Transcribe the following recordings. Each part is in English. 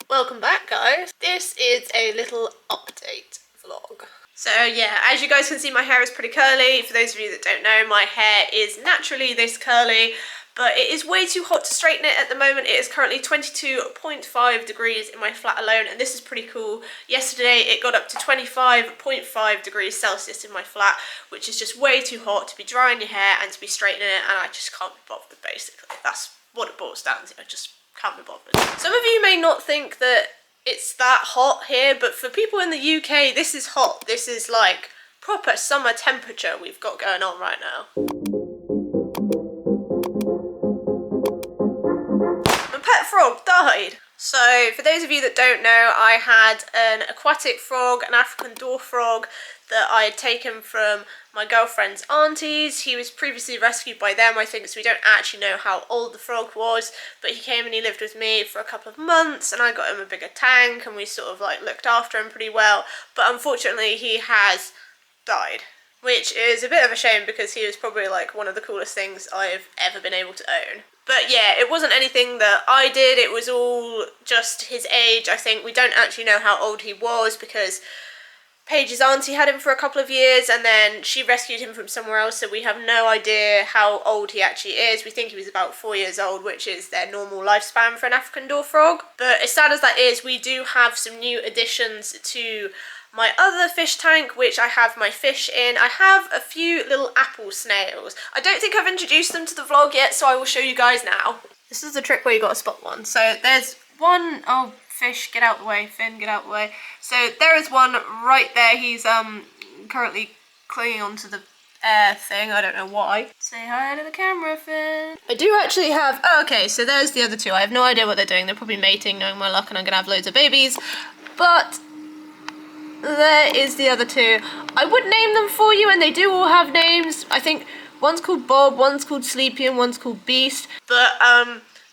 Welcome back, guys. This is a little update vlog. So yeah, as you guys can see, my hair is pretty curly. For those of you that don't know, my hair is naturally this curly, but it is way too hot to straighten it at the moment. It is currently 22.5 degrees in my flat alone, and this is pretty cool. Yesterday it got up to 25.5 degrees Celsius in my flat, which is just way too hot to be drying your hair and to be straightening it, and I just can't be bothered, basically. That's what it boils down to. I just can't be bothered. Some of you may not think that it's that hot here, but for people in the UK, this is hot. This is like proper summer temperature we've got going on right now. My pet frog died. So for those of you that don't know, I had an aquatic frog, an African dwarf frog, that I had taken from my girlfriend's aunties. He was previously rescued by them, I think, so we don't actually know how old the frog was, but he came and he lived with me for a couple of months, and I got him a bigger tank, and we sort of like looked after him pretty well, but unfortunately he has died, which is a bit of a shame because he was probably like one of the coolest things I've ever been able to own. But yeah, it wasn't anything that I did, it was all just his age, I think. We don't actually know how old he was because Paige's auntie had him for a couple of years and then she rescued him from somewhere else, so we have no idea how old he actually is. We think he was about 4 years old, which is their normal lifespan for an African dwarf frog. But as sad as that is, we do have some new additions to my other fish tank, which I have my fish in. I have a few little apple snails. I don't think I've introduced them to the vlog yet, so I will show you guys now. This is the trick where you got to spot one. So there's one, oh, fish, get out the way, Finn, get out the way. So there is one right there. He's currently clinging onto the air thing, I don't know why. Say hi to the camera, Finn. I do actually have, oh, okay, so there's the other two. I have no idea what they're doing. They're probably mating, knowing my luck, and I'm gonna have loads of babies. But there is the other two. I would name them for you, and they do all have names. I think one's called Bob, one's called Sleepy, and one's called Beast. But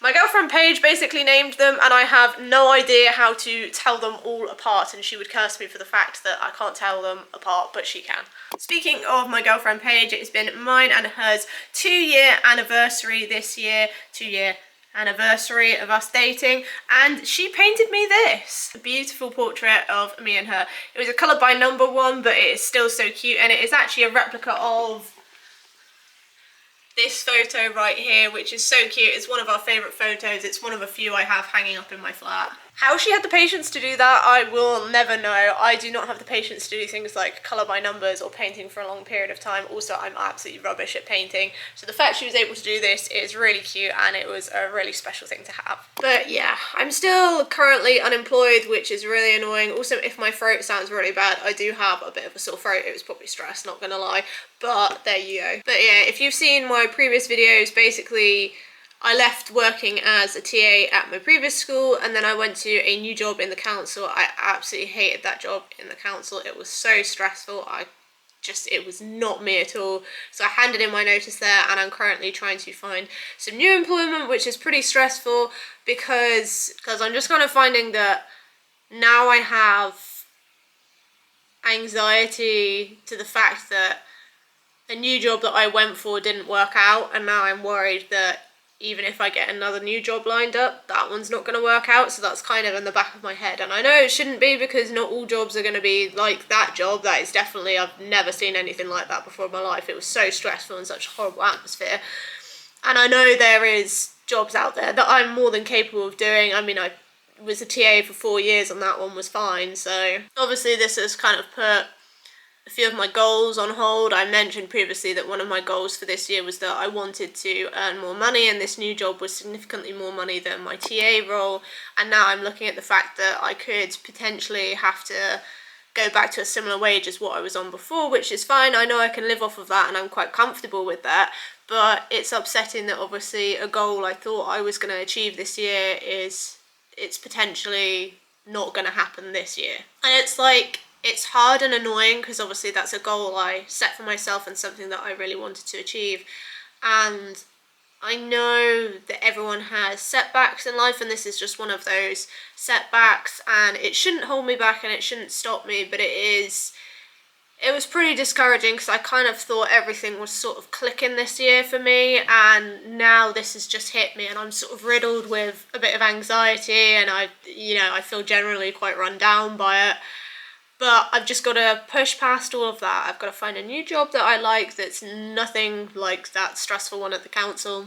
my girlfriend Paige basically named them, and I have no idea how to tell them all apart, and she would curse me for the fact that I can't tell them apart, but she can. Speaking of my girlfriend Paige, it has been mine and hers 2-year anniversary this year. 2-year anniversary of us dating, and she painted me this, a beautiful portrait of me and her. It was a colour by number one, but it is still so cute, and it is actually a replica of this photo right here, which is so cute. It's one of our favourite photos. It's one of a few I have hanging up in my flat. How she had the patience to do that, I will never know. I do not have the patience to do things like colour by numbers or painting for a long period of time. Also, I'm absolutely rubbish at painting. So the fact she was able to do this is really cute, and it was a really special thing to have. But yeah, I'm still currently unemployed, which is really annoying. Also, if my throat sounds really bad, I do have a bit of a sore throat. It was probably stress, not gonna lie. But there you go. But yeah, if you've seen my previous videos, basically I left working as a TA at my previous school, and then I went to a new job in the council. I absolutely hated that job in the council. It was so stressful. It was not me at all. So I handed in my notice there, and I'm currently trying to find some new employment, which is pretty stressful because I'm just kind of finding that now I have anxiety to the fact that a new job that I went for didn't work out, and now I'm worried that even if I get another new job lined up, that one's not going to work out. So that's kind of in the back of my head, and I know it shouldn't be because not all jobs are going to be like that job. That is definitely, I've never seen anything like that before in my life. It was so stressful and such a horrible atmosphere, and I know there is jobs out there that I'm more than capable of doing. I mean, I was a TA for 4 years and that one was fine. So obviously this has kind of put a few of my goals on hold. I mentioned previously that one of my goals for this year was that I wanted to earn more money, and this new job was significantly more money than my TA role, and now I'm looking at the fact that I could potentially have to go back to a similar wage as what I was on before, which is fine. I know I can live off of that and I'm quite comfortable with that, but it's upsetting that obviously a goal I thought I was going to achieve this year it's potentially not going to happen this year. And it's like, it's hard and annoying because obviously that's a goal I set for myself and something that I really wanted to achieve. And I know that everyone has setbacks in life, and this is just one of those setbacks, and it shouldn't hold me back and it shouldn't stop me, but it is it was pretty discouraging because I kind of thought everything was sort of clicking this year for me, and now this has just hit me and I'm sort of riddled with a bit of anxiety, and I feel generally quite run down by it. But I've just got to push past all of that. I've got to find a new job that I like that's nothing like that stressful one at the council,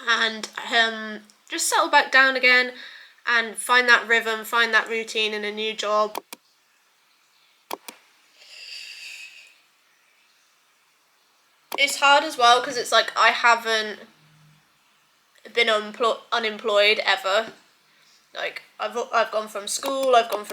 and just settle back down again and find that rhythm, find that routine in a new job. It's hard as well because it's like I haven't been unemployed ever. Like I've gone from school, I've gone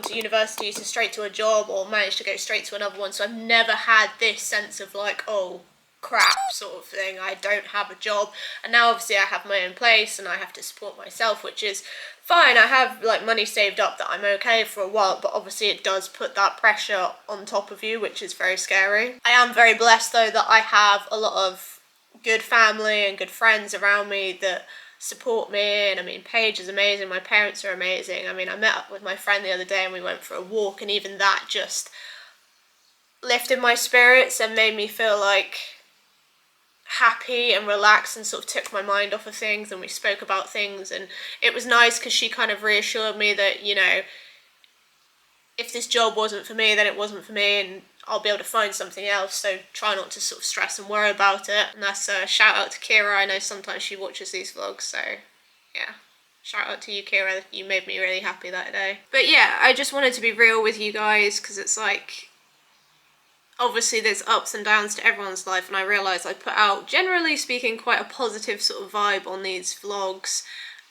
to university, to straight to a job, or managed to go straight to another one. So I've never had this sense of like, oh crap, sort of thing. I don't have a job, and now obviously I have my own place and I have to support myself, which is fine. I have like money saved up that I'm okay for a while, but obviously it does put that pressure on top of you, which is very scary. I am very blessed though that I have a lot of good family and good friends around me that support me, and I mean Paige is amazing, my parents are amazing. I mean, I met up with my friend the other day and we went for a walk, and even that just lifted my spirits and made me feel like happy and relaxed and sort of took my mind off of things, and we spoke about things, and it was nice because she kind of reassured me that, you know, if this job wasn't for me then it wasn't for me, and I'll be able to find something else, so try not to sort of stress and worry about it. And that's a shout out to Kira. I know sometimes she watches these vlogs, so yeah, shout out to you, Kira. You made me really happy that day. But yeah, I just wanted to be real with you guys because it's like, obviously there's ups and downs to everyone's life, and I realise I put out, generally speaking, quite a positive sort of vibe on these vlogs,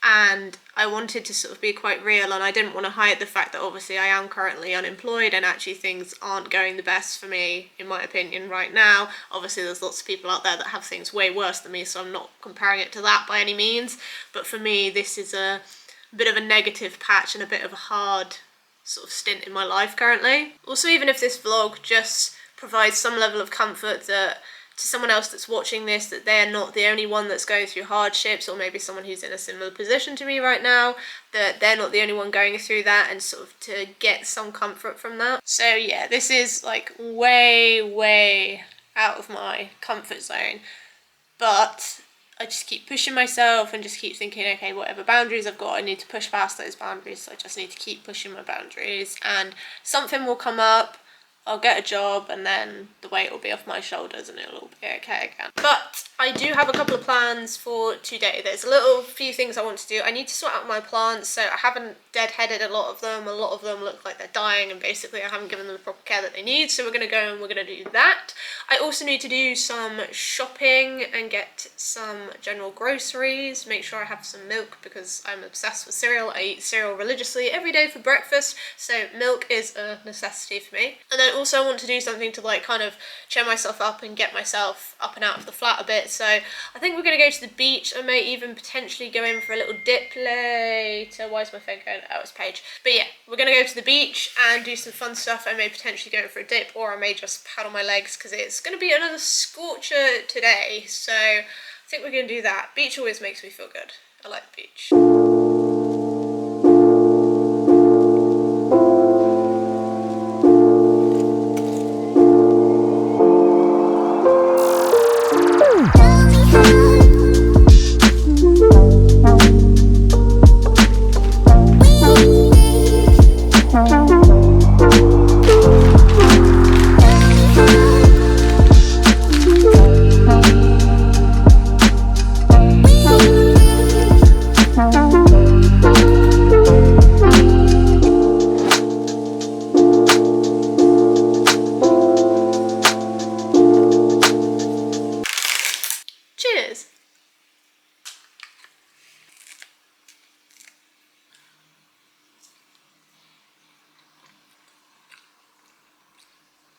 and I wanted to sort of be quite real, and I didn't want to hide the fact that obviously I am currently unemployed and actually things aren't going the best for me, in my opinion, right now. Obviously there's lots of people out there that have things way worse than me, so I'm not comparing it to that by any means, but for me this is a bit of a negative patch and a bit of a hard sort of stint in my life currently. Also, even if this vlog just provides some level of comfort that to someone else that's watching this, that they're not the only one that's going through hardships, or maybe someone who's in a similar position to me right now, that they're not the only one going through that, and sort of to get some comfort from that. So yeah, this is like way out of my comfort zone, but I just keep pushing myself and just keep thinking, okay, whatever boundaries I've got, I need to push past those boundaries, so I just need to keep pushing my boundaries, and something will come up, I'll get a job, and then the weight will be off my shoulders and it'll all be okay again. But I do have a couple of plans for today. There's a few things I want to do. I need to sort out my plants, so I haven't deadheaded a lot of them. A lot of them look like they're dying, and basically I haven't given them the proper care that they need, so we're going to go and we're going to do that. I also need to do some shopping and get some general groceries, make sure I have some milk because I'm obsessed with cereal. I eat cereal religiously every day for breakfast, so milk is a necessity for me. And then also I want to do something to like kind of cheer myself up and get myself up and out of the flat a bit, so I think we're going to go to the beach. I may even potentially go in for a little dip later. Why is my phone going? Oh, it's Paige. But yeah, we're going to go to the beach and do some fun stuff. I may potentially go in for a dip, or I may just paddle my legs because it's going to be another scorcher today, so I think we're going to do that. Beach always makes me feel good. I like the beach. Cheers!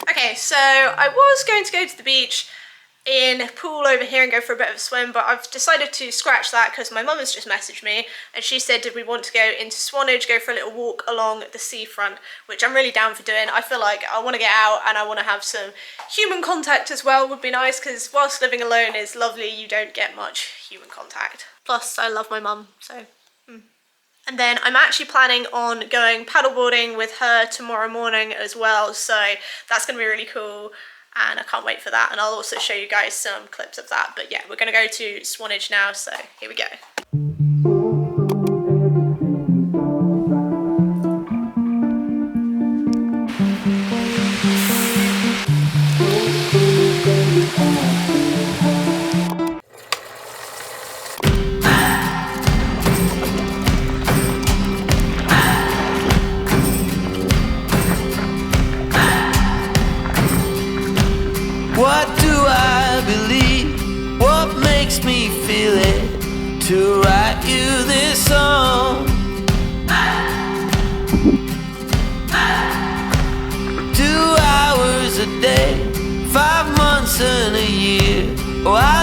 Okay, so I was going to go to the beach in a pool over here and go for a bit of a swim, but I've decided to scratch that because my mum has just messaged me and she said, did we want to go into Swanage, go for a little walk along the seafront, which I'm really down for doing. I feel like I want to get out and I want to have some human contact as well, would be nice, because whilst living alone is lovely, you don't get much human contact. Plus, I love my mum, so And then I'm actually planning on going paddleboarding with her tomorrow morning as well, so that's going to be really cool and I can't wait for that, and I'll also show you guys some clips of that. But yeah, we're going to go to Swanage now, so here we go. What do I believe? What makes me feel it to write you this song? 2 hours a day, 5 months and a year. Oh, I